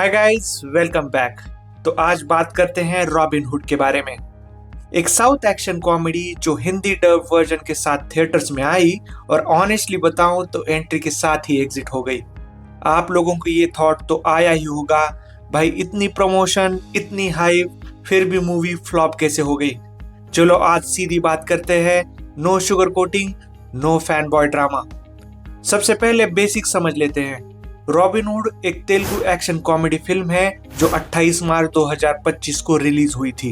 Hi guys, welcome back. तो आज बात करते हैं रॉबिन हुड के बारे में। एक साउथ एक्शन कॉमेडी जो हिंदी डब वर्जन के साथ थिएटर्स में आई और ऑनेस्टली बताऊं तो एंट्री के साथ ही एग्जिट हो गई। आप लोगों को ये थॉट तो आया ही होगा, भाई इतनी प्रमोशन, इतनी हाइप, फिर भी मूवी फ्लॉप कैसे हो गई। चलो आज सीधी बात करते हैं, no sugar coating, no fan boy drama. सबसे पहले बेसिक समझ लेते हैं। रॉबिन हुड एक तेलुगु एक्शन कॉमेडी फिल्म है जो 28 मार्च 2025 को रिलीज हुई थी।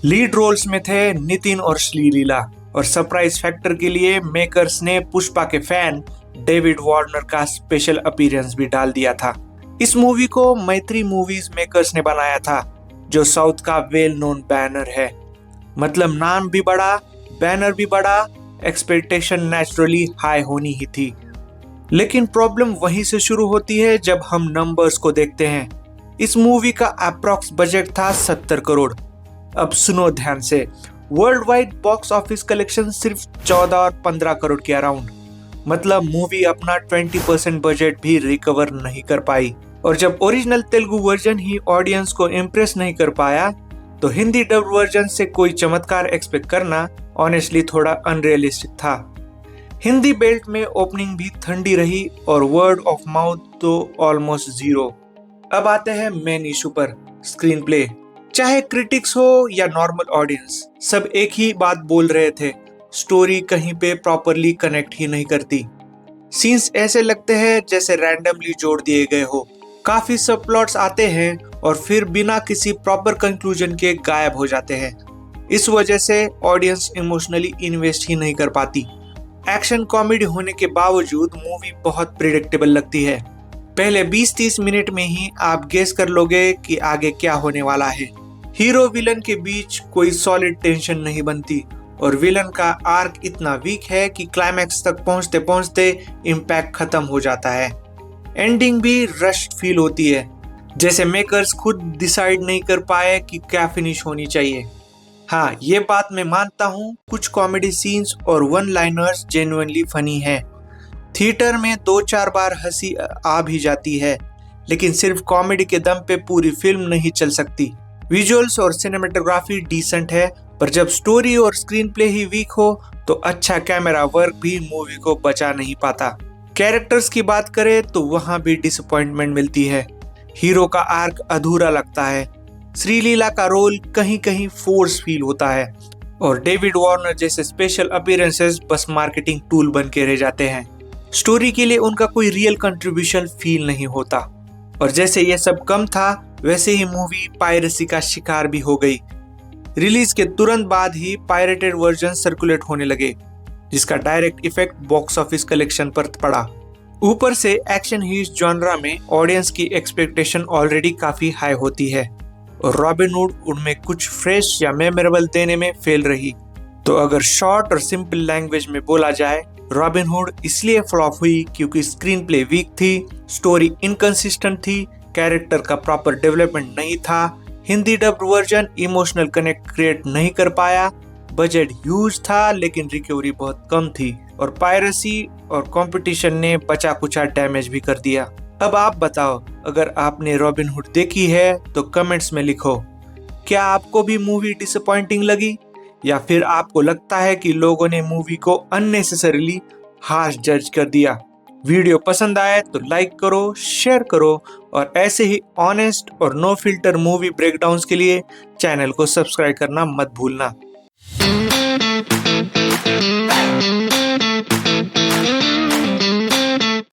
लीड रोल्स में थे नितिन और श्रीलीला, और सरप्राइज फैक्टर के लिए मेकर्स ने पुष्पा के फैन डेविड वार्नर का स्पेशल अपीयरेंस भी डाल दिया था। इस मूवी को मैत्री मूवीज मेकर्स ने बनाया था, जो साउथ का वेल नोन बैनर है। मतलब नाम भी बड़ा, बैनर भी बड़ा, एक्सपेक्टेशन नेचुरली हाई होनी ही थी। लेकिन प्रॉब्लम वहीं से शुरू होती है जब हम नंबर्स को देखते हैं। इस मूवी का अप्रॉक्स बजट था 70 करोड़। अब सुनो ध्यान से, world wide box office collection सिर्फ 14 और 15 करोड़ के अराउंड। मतलब मूवी अपना 20% बजट भी रिकवर नहीं कर पाई। और जब ओरिजिनल तेलुगु वर्जन ही ऑडियंस को इम्प्रेस नहीं कर पाया, तो हिंदी डब वर्जन से कोई चमत्कार एक्सपेक्ट करना ऑनेस्टली थोड़ा अनरियलिस्टिक था। हिंदी बेल्ट में ओपनिंग भी ठंडी रही और वर्ड ऑफ माउथ तो ऑलमोस्ट जीरो। अब आते हैं मेन इशू पर, स्क्रीन प्ले। चाहे क्रिटिक्स हो या नॉर्मल ऑडियंस, सब एक ही बात बोल रहे थे, स्टोरी कहीं पे प्रॉपरली कनेक्ट ही नहीं करती। सीन्स ऐसे लगते हैं जैसे रैंडमली जोड़ दिए गए हो। काफी सब प्लॉट्स आते हैं और फिर बिना किसी प्रॉपर कंक्लूजन के गायब हो जाते हैं। इस वजह से ऑडियंस इमोशनली इन्वेस्ट ही नहीं कर पाती। एक्शन कॉमेडी होने के बावजूद मूवी बहुत प्रिडिक्टेबल लगती है। पहले 20-30 मिनट में ही आप गेस कर लोगे कि आगे क्या होने वाला है। हीरो विलन के बीच कोई सॉलिड टेंशन नहीं बनती और विलन का आर्क इतना वीक है कि क्लाइमैक्स तक पहुंचते पहुंचते इम्पैक्ट खत्म हो जाता है। एंडिंग भी रश्ड फील होती है, जैसे मेकर्स खुद डिसाइड नहीं कर पाए कि क्या फिनिश होनी चाहिए। हाँ, ये बात मैं मानता हूँ, कुछ कॉमेडी सीन्स और वन लाइनर्स जेन्युइनली फनी हैं। थिएटर में 2-4 बार हंसी आ भी जाती है, लेकिन सिर्फ कॉमेडी के दम पे पूरी फिल्म नहीं चल सकती। विजुअल्स और सिनेमेटोग्राफी डिसेंट है, पर जब स्टोरी और स्क्रीन प्ले ही वीक हो तो अच्छा कैमरा वर्क भी मूवी को बचा नहीं पाता। कैरेक्टर्स की बात करें तो वहाँ भी डिसअपॉइंटमेंट मिलती है। हीरो का आर्क अधूरा लगता है, श्रीलीला का रोल कहीं कहीं फोर्स फील होता है, और डेविड वार्नर जैसे स्पेशल अपीयरेंसेस बस मार्केटिंग टूल बन के रह जाते हैं। स्टोरी के लिए उनका कोई रियल कंट्रीब्यूशन फील नहीं होता। और जैसे ये सब कम था, वैसे ही मूवी पायरेसी का शिकार भी हो गई। रिलीज के तुरंत बाद ही पायरेटेड वर्जन सर्कुलेट होने लगे, जिसका direct effect box office collection पर पड़ा। ऊपर से एक्शन हीट जॉनरा में ऑडियंस की एक्सपेक्टेशन ऑलरेडी काफी हाई होती है, और रॉबिन हुड उनमें कुछ फ्रेश या मेमोरेबल देने में फेल रही। तो अगर शॉर्ट और सिंपल लैंग्वेज में बोला जाए, रॉबिन हुड इसलिए फ्लॉप हुई क्योंकि स्क्रीन प्ले वीक थी, स्टोरी इनकंसिस्टेंट थी, कैरेक्टर का प्रॉपर डेवलपमेंट नहीं था, Hindi dubbed version emotional connect create नहीं कर पाया, बजट ह्यूज था लेकिन रिकवरी बहुत कम थी, और पायरेसी और कंपटीशन ने बचा कुचा डैमेज भी कर दिया। अब आप बताओ, अगर आपने रॉबिन हुड देखी है तो कमेंट्स में लिखो, क्या आपको भी मूवी डिसअपॉइंटिंग लगी, या फिर आपको लगता है कि लोगों ने मूवी को अननेसेसरीली हार्श जज कर दिया। वीडियो पसंद आए तो लाइक करो, शेयर करो, और ऐसे ही ऑनेस्ट और नो फिल्टर मूवी ब्रेकडाउन्स के लिए चैनल को सब्सक्राइब करना मत भूलना।